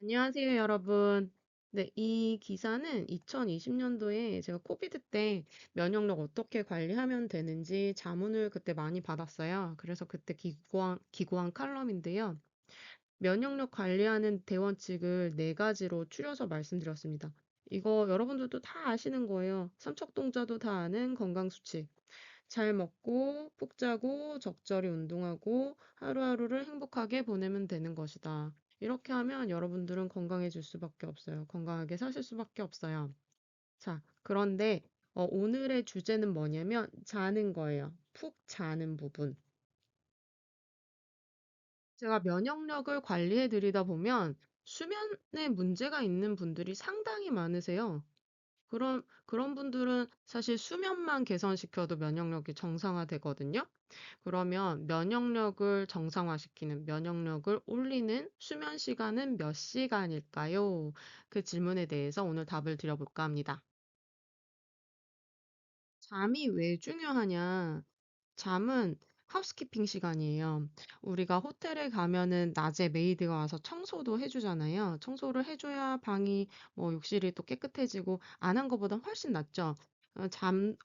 안녕하세요, 여러분. 네, 이 기사는 2020년도에 제가 코비드 때 면역력 어떻게 관리하면 되는지 자문을 그때 많이 받았어요. 그래서 그때 기고한 칼럼인데요. 면역력 관리하는 대원칙을 네 가지로 추려서 말씀드렸습니다. 이거 여러분들도 다 아시는 거예요. 삼척동자도 다 아는 건강수칙. 잘 먹고, 푹 자고, 적절히 운동하고, 하루하루를 행복하게 보내면 되는 것이다. 이렇게 하면 여러분들은 건강해질 수밖에 없어요. 건강하게 사실 수밖에 없어요. 자, 그런데 오늘의 주제는 뭐냐면 자는 거예요. 푹 자는 부분. 제가 면역력을 관리해 드리다 보면 수면에 문제가 있는 분들이 상당히 많으세요. 그런 분들은 사실 수면만 개선시켜도 면역력이 정상화되거든요. 그러면 면역력을 정상화시키는, 면역력을 올리는 수면 시간은 몇 시간일까요? 그 질문에 대해서 오늘 답을 드려볼까 합니다. 잠이 왜 중요하냐? 잠은 하우스키핑 시간이에요. 우리가 호텔에 가면은 낮에 메이드가 와서 청소도 해주잖아요. 청소를 해줘야 방이 욕실이 또 깨끗해지고 안 한 것보다 훨씬 낫죠.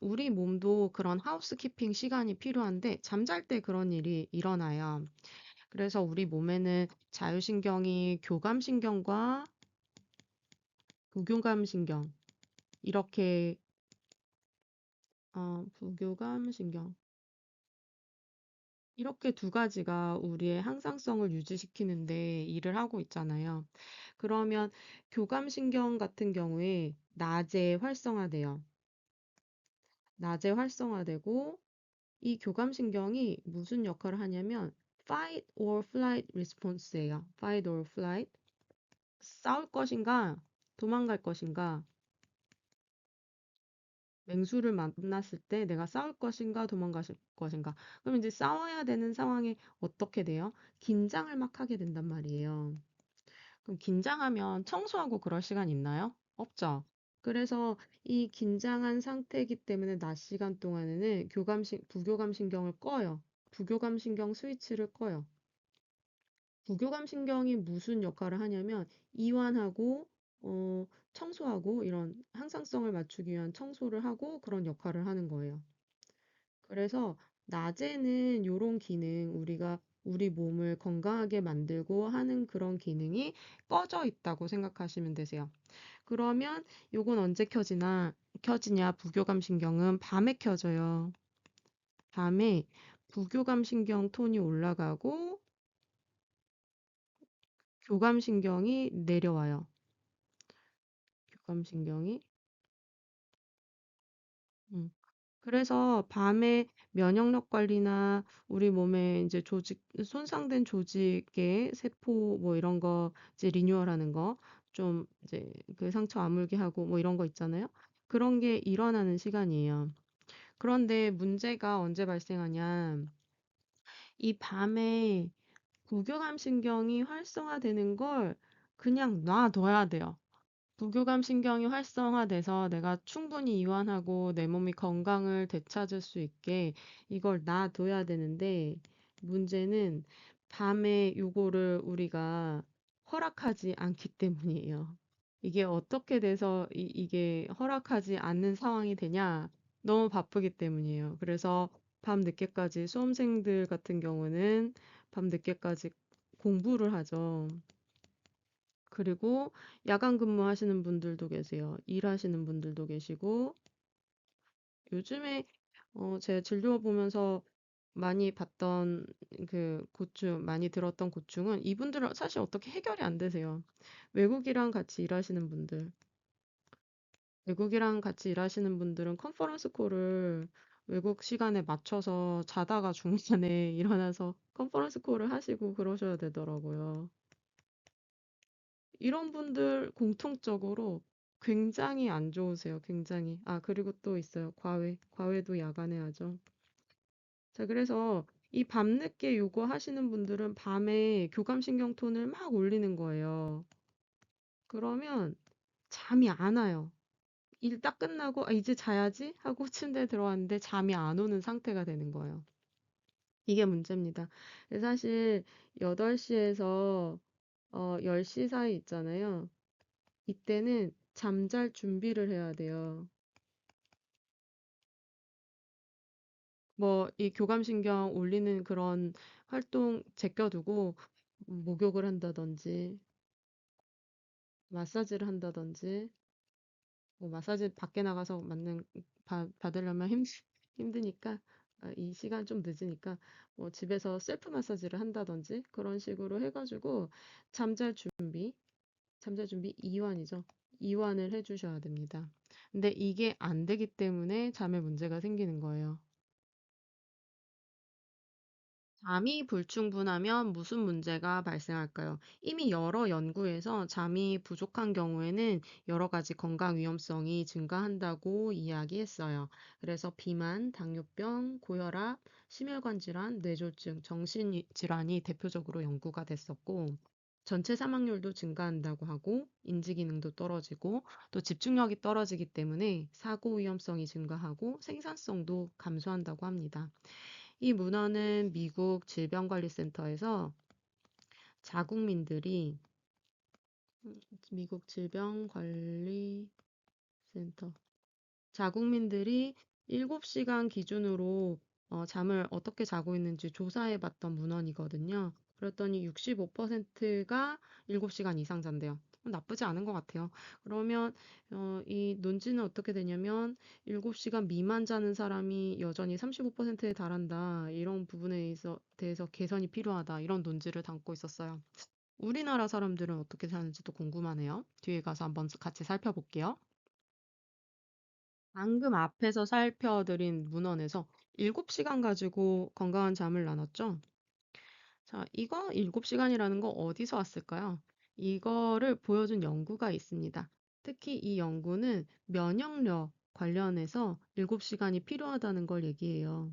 우리 몸도 그런 하우스키핑 시간이 필요한데 잠잘 때 그런 일이 일어나요. 그래서 우리 몸에는 자율신경이 교감신경과 부교감신경 이렇게 부교감신경 이렇게 두 가지가 우리의 항상성을 유지시키는데 일을 하고 있잖아요. 그러면 교감신경 같은 경우에 낮에 활성화되고 이 교감신경이 무슨 역할을 하냐면 fight or flight response예요. fight or flight. 싸울 것인가, 도망갈 것인가, 맹수를 만났을 때 내가 싸울 것인가, 도망갈 것인가. 그럼 이제 싸워야 되는 상황에 어떻게 돼요? 긴장을 막 하게 된단 말이에요. 그럼 긴장하면 청소하고 그럴 시간 있나요? 없죠. 그래서 이 긴장한 상태이기 때문에 낮 시간 동안에는 부교감신경을 꺼요. 부교감신경 스위치를 꺼요. 부교감신경이 무슨 역할을 하냐면 이완하고 청소하고 이런 항상성을 맞추기 위한 청소를 하고 그런 역할을 하는 거예요. 그래서 낮에는 요런 기능, 우리가 우리 몸을 건강하게 만들고 하는 그런 기능이 꺼져 있다고 생각하시면 되세요. 그러면 요건 언제 켜지냐? 부교감신경은 밤에 켜져요. 밤에 부교감신경 톤이 올라가고 교감신경이 내려와요. 교감신경이. 음. 그래서 밤에 면역력 관리나 우리 몸에 이제 손상된 조직의 세포 뭐 이런 거 이제 리뉴얼하는 거, 좀 이제 그 상처 아물게 하고 뭐 이런 거 있잖아요. 그런 게 일어나는 시간이에요. 그런데 문제가 언제 발생하냐? 이 밤에 부교감 신경이 활성화되는 걸 그냥 놔둬야 돼요. 부교감 신경이 활성화돼서 내가 충분히 이완하고 내 몸이 건강을 되찾을 수 있게 이걸 놔둬야 되는데 문제는 밤에 요거를 우리가 허락하지 않기 때문이에요. 이게 어떻게 돼서 이게 허락하지 않는 상황이 되냐? 너무 바쁘기 때문이에요. 그래서 밤 늦게까지 수험생들 같은 경우는 밤 늦게까지 공부를 하죠. 그리고 야간 근무하시는 분들도 계세요. 일하시는 분들도 계시고, 요즘에 제가 진료 보면서 많이 봤던 많이 들었던 고충은 이분들은 사실 어떻게 해결이 안 되세요. 외국이랑 같이 일하시는 분들, 외국이랑 같이 일하시는 분들은 컨퍼런스 콜을 외국 시간에 맞춰서 자다가 중간에 일어나서 컨퍼런스 콜을 하시고 그러셔야 되더라고요. 이런 분들 공통적으로 굉장히 안 좋으세요. 굉장히. 아, 그리고 또 있어요. 과외도 야간에 하죠. 자, 그래서 이 밤늦게 요구하시는 분들은 밤에 교감신경 톤을 막 올리는 거예요. 그러면 잠이 안 와요. 일 딱 끝나고, 아, 이제 자야지? 하고 침대에 들어왔는데 잠이 안 오는 상태가 되는 거예요. 이게 문제입니다. 사실 8시에서 10시 사이 있잖아요. 이때는 잠잘 준비를 해야 돼요. 뭐, 이 교감신경 올리는 그런 활동 제껴두고, 목욕을 한다든지, 마사지를 한다든지, 뭐, 마사지 밖에 나가서 받으려면 힘드니까, 이 시간 좀 늦으니까, 뭐, 집에서 셀프 마사지를 한다든지, 그런 식으로 해가지고, 잠잘 준비, 잠잘 준비 이완이죠. 이완을 해주셔야 됩니다. 근데 이게 안 되기 때문에 잠에 문제가 생기는 거예요. 잠이 불충분하면 무슨 문제가 발생할까요? 이미 여러 연구에서 잠이 부족한 경우에는 여러 가지 건강 위험성이 증가한다고 이야기했어요. 그래서 비만, 당뇨병, 고혈압, 심혈관 질환, 뇌졸중, 정신질환이 대표적으로 연구가 됐었고, 전체 사망률도 증가한다고 하고, 인지 기능도 떨어지고, 또 집중력이 떨어지기 때문에 사고 위험성이 증가하고 생산성도 감소한다고 합니다. 이 문헌은 미국 질병관리센터에서 자국민들이 미국 질병관리센터 자국민들이 7시간 기준으로 잠을 어떻게 자고 있는지 조사해 봤던 문헌이거든요. 그랬더니 65%가 7시간 이상 잔대요. 나쁘지 않은 것 같아요. 그러면 이 논지는 어떻게 되냐면 7시간 미만 자는 사람이 여전히 35%에 달한다. 이런 대해서 개선이 필요하다. 이런 논지를 담고 있었어요. 우리나라 사람들은 어떻게 사는지도 궁금하네요. 뒤에 가서 한번 같이 살펴볼게요. 방금 앞에서 살펴드린 문헌에서 7시간 가지고 건강한 잠을 나눴죠? 자, 이거 7시간이라는 거 어디서 왔을까요? 이거를 보여준 연구가 있습니다. 특히 이 연구는 면역력 관련해서 7시간이 필요하다는 걸 얘기해요.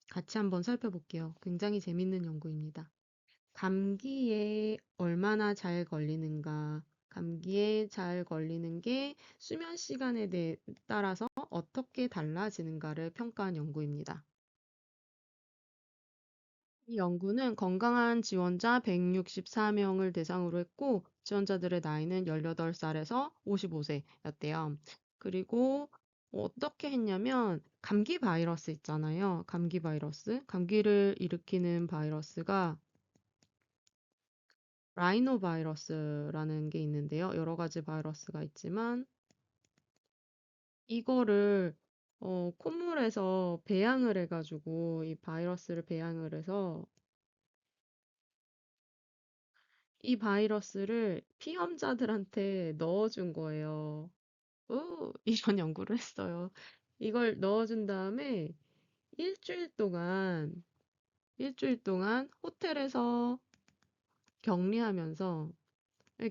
같이 한번 살펴볼게요. 굉장히 재밌는 연구입니다. 감기에 얼마나 잘 걸리는가? 감기에 잘 걸리는 게 수면 시간에 따라서 어떻게 달라지는가를 평가한 연구입니다. 이 연구는 건강한 지원자 164명을 대상으로 했고, 지원자들의 나이는 18살에서 55세였대요. 그리고 어떻게 했냐면, 감기 바이러스 있잖아요. 감기 바이러스. 감기를 일으키는 바이러스가 라이노 바이러스라는 게 있는데요. 여러 가지 바이러스가 있지만 이거를 콧물에서 배양을 해가지고 이 바이러스를 배양을 해서 이 바이러스를 피험자들한테 넣어준 거예요. 이런 연구를 했어요. 이걸 넣어준 다음에 일주일 동안 일주일 동안 호텔에서 격리하면서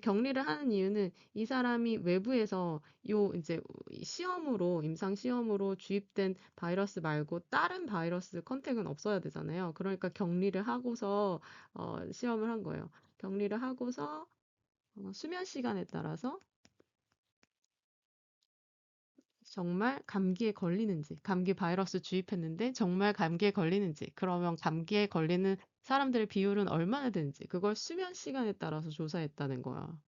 격리를 하는 이유는 이 사람이 외부에서 이제 시험으로, 임상 시험으로 주입된 바이러스 말고 다른 바이러스 컨택은 없어야 되잖아요. 그러니까 격리를 하고서 시험을 한 거예요. 격리를 하고서 수면 시간에 따라서 정말 감기에 걸리는지, 감기 바이러스 주입했는데 정말 감기에 걸리는지, 그러면 감기에 걸리는 사람들의 비율은 얼마나 되는지, 그걸 수면 시간에 따라서 조사했다는 거야.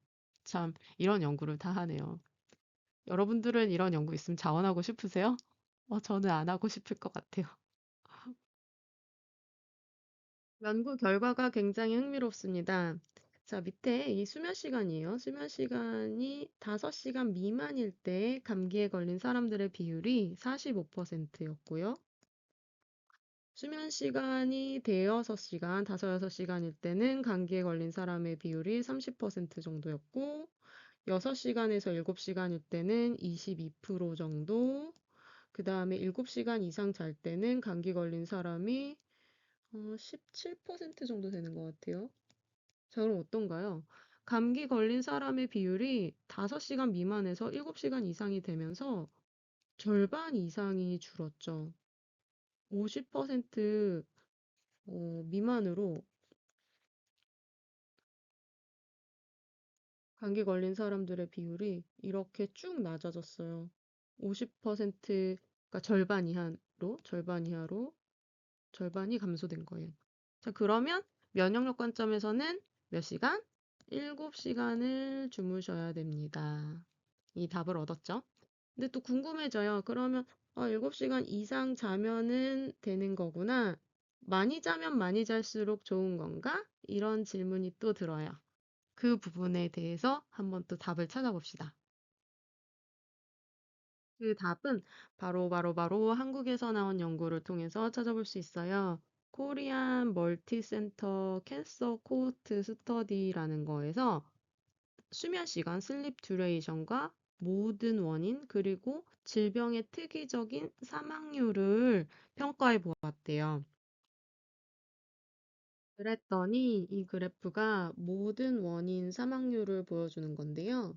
참, 이런 연구를 다 하네요. 여러분들은 이런 연구 있으면 자원하고 싶으세요? 저는 안 하고 싶을 것 같아요. 연구 결과가 굉장히 흥미롭습니다. 자, 밑에 이 수면 시간이에요. 수면 시간이 5시간 미만일 때 감기에 걸린 사람들의 비율이 45%였고요. 수면 시간이 대여섯 시간 5, 6시간일 때는 감기에 걸린 사람의 비율이 30% 정도였고, 6시간에서 7시간일 때는 22% 정도, 그 다음에 7시간 이상 잘 때는 감기 걸린 사람이 17% 정도 되는 것 같아요. 자, 그럼 어떤가요? 감기 걸린 사람의 비율이 5시간 미만에서 7시간 이상이 되면서 절반 이상이 줄었죠. 50% 미만으로 감기 걸린 사람들의 비율이 이렇게 쭉 낮아졌어요. 50%가 절반 이하로 절반이 감소된 거예요. 자, 그러면 면역력 관점에서는 몇 시간? 7시간을 주무셔야 됩니다. 이 답을 얻었죠? 근데 또 궁금해져요. 그러면 7시간 이상 자면은 되는 거구나. 많이 자면 많이 잘수록 좋은 건가? 이런 질문이 또 들어요. 그 부분에 대해서 한번 또 답을 찾아봅시다. 그 답은 바로 한국에서 나온 연구를 통해서 찾아볼 수 있어요. 코리안 멀티센터 캔서 코호트 스터디라는 거에서 수면 시간, 슬립 듀레이션과 모든 원인, 그리고 질병의 특이적인 사망률을 평가해 보았대요. 그랬더니 이 그래프가 모든 원인 사망률을 보여주는 건데요.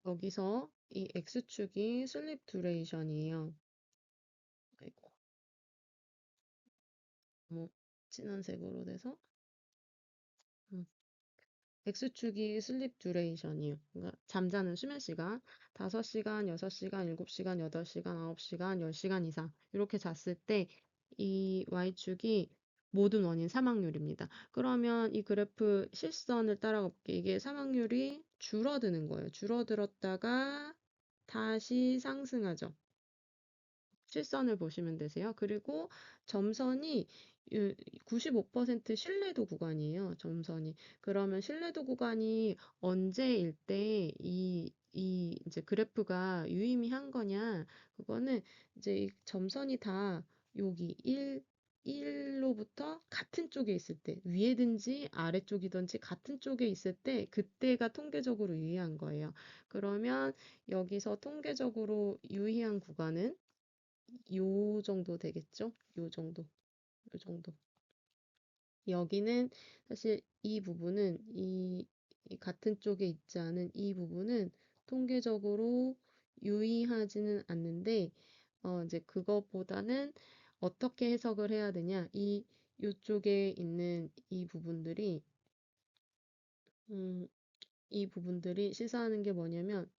여기서 이 X축이 슬립 듀레이션이에요. 아이고, 너무 진한 색으로 돼서. 음. X축이 슬립 듀레이션이에요. 그러니까 잠자는 수면 시간, 5시간, 6시간, 7시간, 8시간, 9시간, 10시간 이상 이렇게 잤을 때 이 Y축이 모든 원인 사망률입니다. 그러면 이 그래프 실선을 따라가 볼게요. 이게 사망률이 줄어드는 거예요. 줄어들었다가 다시 상승하죠. 실선을 보시면 되세요. 그리고 점선이 95% 신뢰도 구간이에요. 점선이. 그러면 신뢰도 구간이 언제일 때 이 이제 그래프가 유의미한 거냐? 그거는 이제 이 점선이 다 여기 1로부터 같은 쪽에 있을 때, 위에든지 아래쪽이든지 같은 쪽에 있을 때, 그때가 통계적으로 유의한 거예요. 그러면 여기서 통계적으로 유의한 구간은 요 정도 되겠죠? 요 정도, 요 정도. 여기는 사실 이 부분은 이 같은 쪽에 있지 않은 이 부분은 통계적으로 유의하지는 않는데, 이제 그것보다는 어떻게 해석을 해야 되냐? 요쪽에 있는 음, 이 부분들이 시사하는 게 뭐냐면,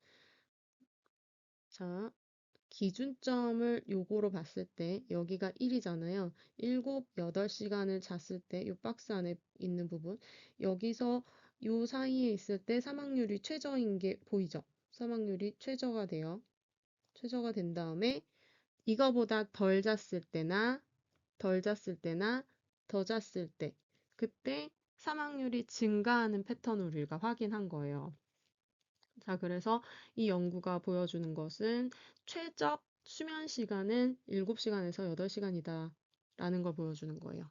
자, 기준점을 요거로 봤을 때 여기가 1이잖아요. 7, 8시간을 잤을 때 요 박스 안에 있는 부분 여기서 요 사이에 있을 때 사망률이 최저인 게 보이죠? 사망률이 최저가 돼요. 최저가 된 다음에 이거보다 덜 잤을 때나 더 잤을 때 그때 사망률이 증가하는 패턴을 우리가 확인한 거예요. 자, 그래서 이 연구가 보여주는 것은 최적 수면 시간은 7시간에서 8시간이다 라는 걸 보여주는 거예요.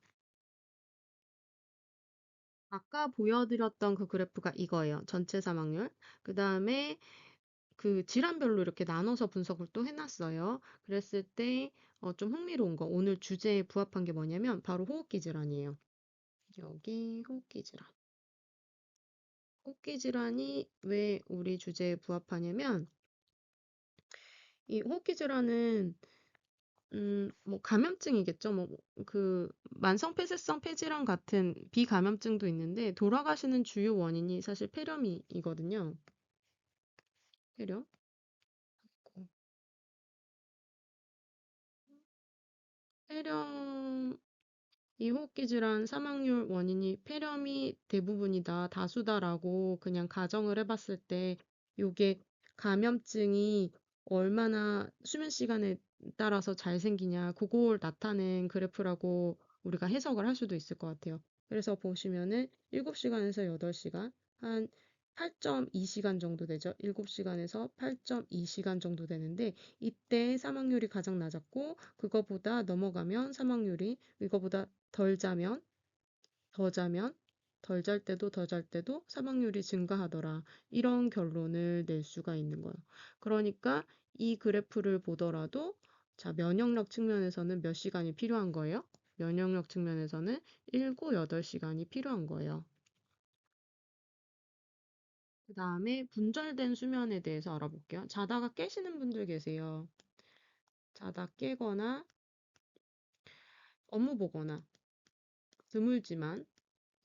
아까 보여드렸던 그 그래프가 이거예요. 전체 사망률. 그 다음에 그 질환별로 이렇게 나눠서 분석을 또 해놨어요. 그랬을 때 좀 흥미로운 거, 오늘 주제에 부합한 게 뭐냐면 바로 호흡기 질환이에요. 여기 호흡기 질환. 호흡기 질환이 왜 우리 주제에 부합하냐면 이 호흡기 질환은 뭐 감염증이겠죠. 뭐 그 만성폐쇄성 폐질환 같은 비감염증도 있는데 돌아가시는 주요 원인이 사실 폐렴이거든요. 폐렴. 폐렴 이 호흡기 질환 사망률 원인이 폐렴이 대부분이다, 다수다라고 그냥 가정을 해봤을 때 요게 감염증이 얼마나 수면 시간에 따라서 잘 생기냐, 그걸 나타낸 그래프라고 우리가 해석을 할 수도 있을 것 같아요. 그래서 보시면은 7시간에서 8시간, 한 8.2시간 정도 되죠. 7시간에서 8.2시간 정도 되는데 이때 사망률이 가장 낮았고 그거보다 넘어가면 사망률이 이거보다 덜 자면 더 자면 덜 잘 때도 더 잘 때도 사망률이 증가하더라. 이런 결론을 낼 수가 있는 거예요. 그러니까 이 그래프를 보더라도 자, 면역력 측면에서는 몇 시간이 필요한 거예요? 면역력 측면에서는 7, 8시간이 필요한 거예요. 그 다음에 분절된 수면에 대해서 알아볼게요. 자다가 깨시는 분들 계세요. 자다 깨거나 업무 보거나 드물지만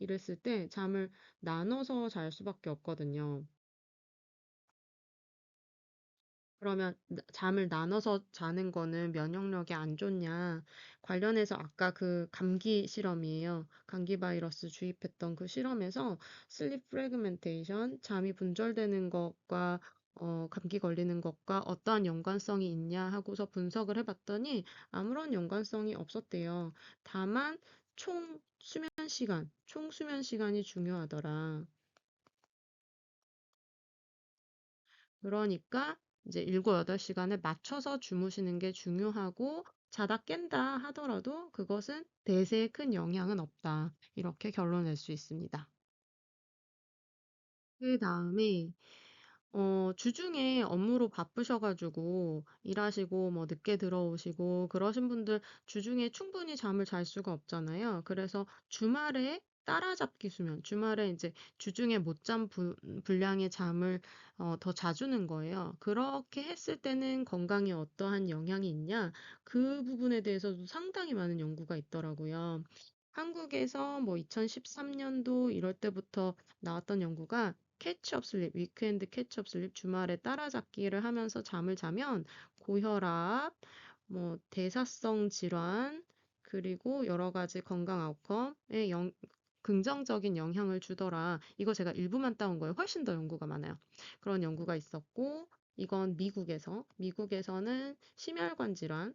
이랬을 때 잠을 나눠서 잘 수밖에 없거든요. 그러면 잠을 나눠서 자는 거는 면역력에 안 좋냐? 관련해서 아까 그 감기 실험이에요. 감기 바이러스 주입했던 그 실험에서 슬립 프래그멘테이션, 잠이 분절되는 것과 감기 걸리는 것과 어떠한 연관성이 있냐 하고서 분석을 해봤더니 아무런 연관성이 없었대요. 다만 총 수면 시간이 중요하더라. 그러니까 이제 7, 8시간을 맞춰서 주무시는 게 중요하고 자다 깬다 하더라도 그것은 대세에 큰 영향은 없다. 이렇게 결론 낼 수 있습니다. 그 다음에 주중에 업무로 바쁘셔가지고 일하시고 뭐 늦게 들어오시고 그러신 분들 주중에 충분히 잠을 잘 수가 없잖아요. 그래서 주말에 따라잡기 수면, 주말에 이제 주중에 못 잠 분량의 잠을 더 자주는 거예요. 그렇게 했을 때는 건강에 어떠한 영향이 있냐? 그 부분에 대해서도 상당히 많은 연구가 있더라고요. 한국에서 뭐 2013년도 이럴 때부터 나왔던 연구가 캐치업 슬립, 위크엔드 캐치업 슬립, 주말에 따라잡기를 하면서 잠을 자면 고혈압, 뭐 대사성 질환, 그리고 여러 가지 건강 아웃컴에 긍정적인 영향을 주더라. 이거 제가 일부만 따온 거예요. 훨씬 더 연구가 많아요. 그런 연구가 있었고, 이건 미국에서는 심혈관 질환,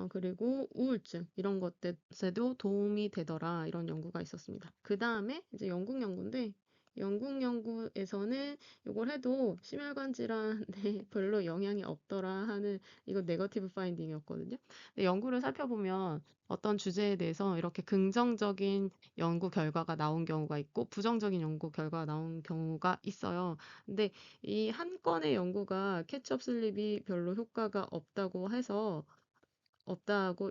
그리고 우울증 이런 것들에도 도움이 되더라. 이런 연구가 있었습니다. 그 다음에 이제 영국 연구인데 영국 연구에서는 이걸 해도 심혈관 질환에 별로 영향이 없더라 하는 이거 네거티브 파인딩이었거든요. 근데 연구를 살펴보면 어떤 주제에 대해서 이렇게 긍정적인 연구 결과가 나온 경우가 있고 부정적인 연구 결과가 나온 경우가 있어요. 근데 이 한 건의 연구가 캐치업 슬립이 별로 효과가 없다고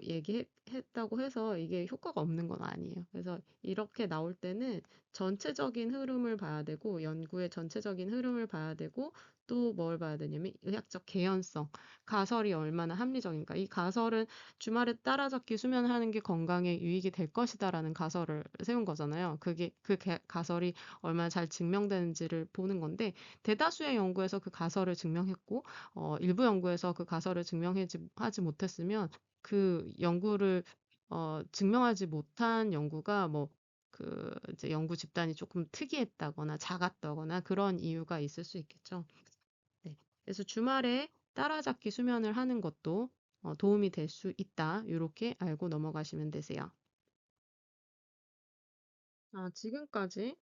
얘기했다고 해서 이게 효과가 없는 건 아니에요. 그래서 이렇게 나올 때는 전체적인 흐름을 봐야 되고, 연구의 전체적인 흐름을 봐야 되고, 또 뭘 봐야 되냐면 의학적 개연성, 가설이 얼마나 합리적인가. 이 가설은 주말에 따라잡기 수면하는 게 건강에 유익이 될 것이다라는 가설을 세운 거잖아요. 가설이 얼마나 잘 증명되는지를 보는 건데, 대다수의 연구에서 그 가설을 증명했고, 일부 연구에서 그 가설을 하지 못했으면 그 연구를 증명하지 못한 연구가 뭐 이제 연구 집단이 조금 특이했다거나 작았다거나 그런 이유가 있을 수 있겠죠. 네. 그래서 주말에 따라잡기 수면을 하는 것도 도움이 될 수 있다. 이렇게 알고 넘어가시면 되세요. 지금까지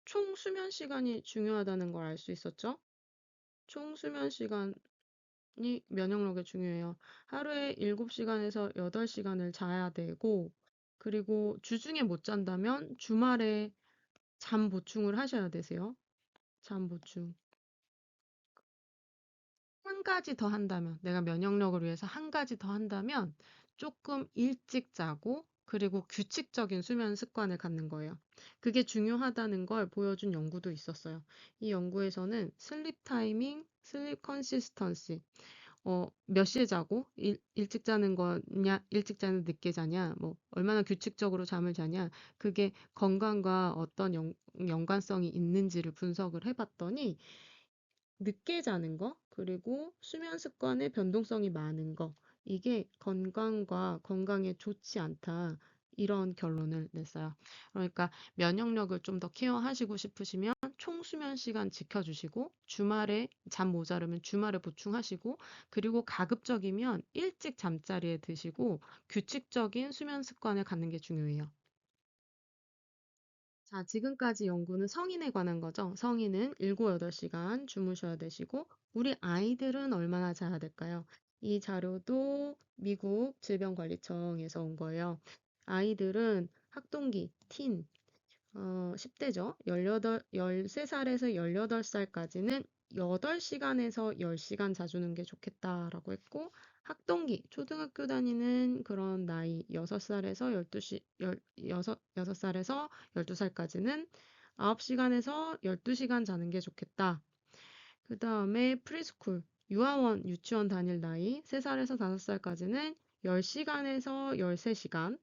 총 수면 시간이 중요하다는 걸 알 수 있었죠? 총 수면 시간이 면역력에 중요해요. 하루에 7시간에서 8시간을 자야 되고, 그리고 주중에 못 잔다면 주말에 잠 보충을 하셔야 되세요. 잠 보충. 한 가지 더 한다면, 내가 면역력을 위해서 한 가지 더 한다면 조금 일찍 자고, 그리고 규칙적인 수면 습관을 갖는 거예요. 그게 중요하다는 걸 보여준 연구도 있었어요. 이 연구에서는 슬립 타이밍, 슬립 컨시스턴시, 몇 시에 자고, 일찍 자는 거냐, 일찍 자는 늦게 자냐, 뭐, 얼마나 규칙적으로 잠을 자냐, 그게 건강과 어떤 연관성이 있는지를 분석을 해봤더니, 늦게 자는 거, 그리고 수면 습관의 변동성이 많은 거, 이게 건강에 좋지 않다. 이런 결론을 냈어요. 그러니까 면역력을 좀 더 케어하시고 싶으시면 총 수면 시간 지켜주시고, 주말에 잠 모자르면 주말에 보충하시고, 그리고 가급적이면 일찍 잠자리에 드시고, 규칙적인 수면 습관을 갖는 게 중요해요. 자, 지금까지 연구는 성인에 관한 거죠. 성인은 7, 8시간 주무셔야 되시고, 우리 아이들은 얼마나 자야 될까요? 이 자료도 미국 질병관리청에서 온 거예요. 아이들은 학동기, 10대죠. 13살에서 18살까지는 8시간에서 10시간 자주는 게 좋겠다라고 했고, 학동기, 초등학교 다니는 그런 나이 6살에서 6살에서 12살까지는 9시간에서 12시간 자는 게 좋겠다. 그 다음에 프리스쿨, 유치원 다닐 나이 3살에서 5살까지는 10시간에서 13시간,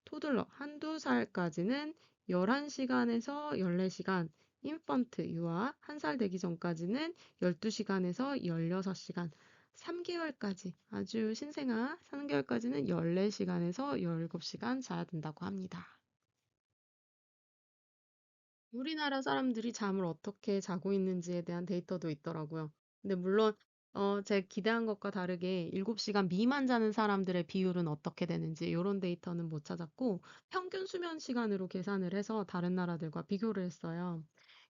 토들러 한두 살까지는 11시간에서 14시간 인펀트, 유아, 1살 되기 전까지는 12시간에서 16시간, 3개월까지, 아주 신생아 3개월까지는 14시간에서 17시간 자야 된다고 합니다. 우리나라 사람들이 잠을 어떻게 자고 있는지에 대한 데이터도 있더라고요. 근데 물론 제 기대한 것과 다르게 7시간 미만 자는 사람들의 비율은 어떻게 되는지 이런 데이터는 못 찾았고 평균 수면 시간으로 계산을 해서 다른 나라들과 비교를 했어요.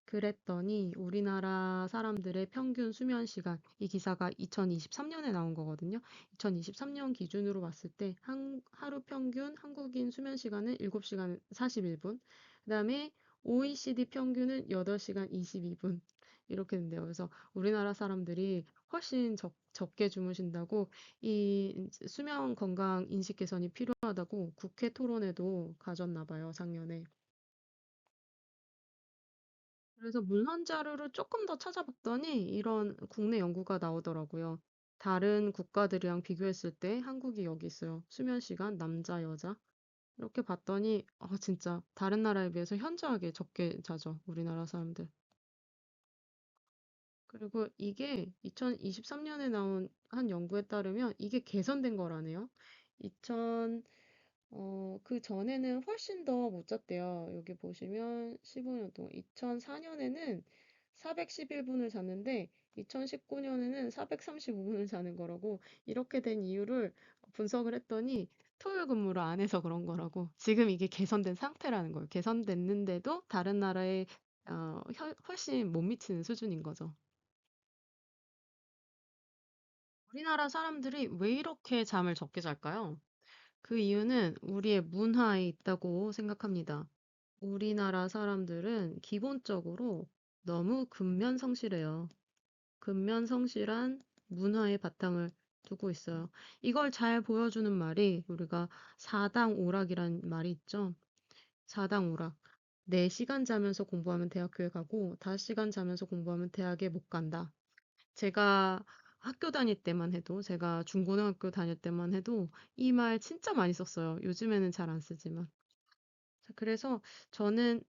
그랬더니 우리나라 사람들의 평균 수면 시간, 이 기사가 2023년에 나온 거거든요. 2023년 기준으로 봤을 때 하루 평균 한국인 수면 시간은 7시간 41분, 그다음에 OECD 평균은 8시간 22분 이렇게 된대요. 그래서 우리나라 사람들이 훨씬 적게 주무신다고 이 수면 건강 인식 개선이 필요하다고 국회 토론회도 가졌나 봐요, 작년에. 그래서 문헌 자료를 조금 더 찾아봤더니 이런 국내 연구가 나오더라고요. 다른 국가들이랑 비교했을 때 한국이 여기 있어요. 수면 시간 남자, 여자. 이렇게 봤더니 진짜 다른 나라에 비해서 현저하게 적게 자죠. 우리나라 사람들. 그리고 이게 2023년에 나온 한 연구에 따르면 이게 개선된 거라네요. 2000, 그 전에는 훨씬 더 못 잤대요. 여기 보시면 15년 동안. 2004년에는 411분을 잤는데 2019년에는 435분을 자는 거라고 이렇게 된 이유를 분석을 했더니 토요일 근무를 안 해서 그런 거라고. 지금 이게 개선된 상태라는 거예요. 개선됐는데도 다른 나라에 훨씬 못 미치는 수준인 거죠. 우리나라 사람들이 왜 이렇게 잠을 적게 잘까요? 그 이유는 우리의 문화에 있다고 생각합니다. 우리나라 사람들은 기본적으로 너무 근면성실해요. 근면성실한 문화의 바탕을 두고 있어요. 이걸 잘 보여주는 말이 우리가 사당오락이란 말이 있죠. 사당오락. 4시간 자면서 공부하면 대학교에 가고 5시간 자면서 공부하면 대학에 못 간다. 제가 학교 다닐 때만 해도, 제가 중고등학교 다닐 때만 해도 이 말 진짜 많이 썼어요. 요즘에는 잘 안 쓰지만. 자, 그래서 저는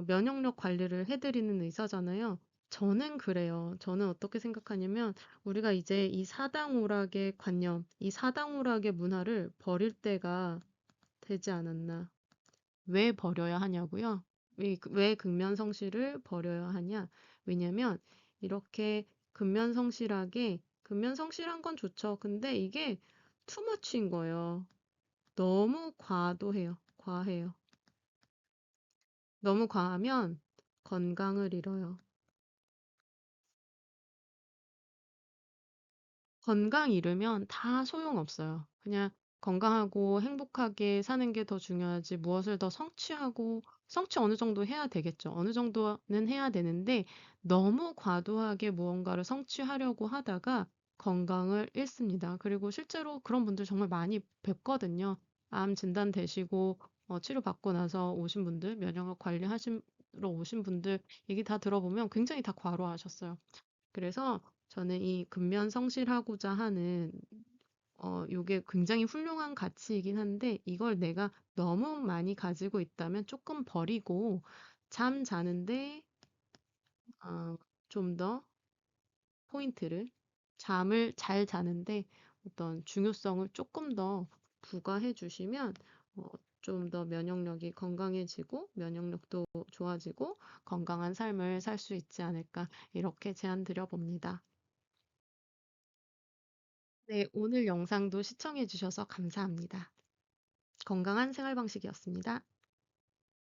면역력 관리를 해드리는 의사잖아요. 저는 그래요. 저는 어떻게 생각하냐면 우리가 이제 이 사당오락의 관념, 이 사당오락의 문화를 버릴 때가 되지 않았나. 왜 버려야 하냐고요? 왜 근면성실을 버려야 하냐? 왜냐면 이렇게 근면성실한 건 좋죠. 근데 이게 투머치인 거예요. 너무 과도해요. 과해요. 너무 과하면 건강을 잃어요. 건강 잃으면 다 소용없어요. 그냥 건강하고 행복하게 사는 게 더 중요하지 무엇을 더 성취 어느 정도 해야 되겠죠. 어느 정도는 해야 되는데 너무 과도하게 무언가를 성취하려고 하다가 건강을 잃습니다. 그리고 실제로 그런 분들 정말 많이 뵙거든요. 암 진단되시고 치료받고 나서 오신 분들, 면역력 관리하시러 오신 분들 얘기 다 들어보면 굉장히 다 과로하셨어요. 그래서 저는 이 근면성실하고자 하는 요게 굉장히 훌륭한 가치이긴 한데 이걸 내가 너무 많이 가지고 있다면 조금 버리고 잠 자는데 좀 더 포인트를 잠을 잘 자는데 어떤 중요성을 조금 더 부과해 주시면 어, 좀 더 면역력이 건강해지고 면역력도 좋아지고 건강한 삶을 살 수 있지 않을까 이렇게 제안 드려 봅니다. 네, 오늘 영상도 시청해 주셔서 감사합니다. 건강한 생활 방식이었습니다.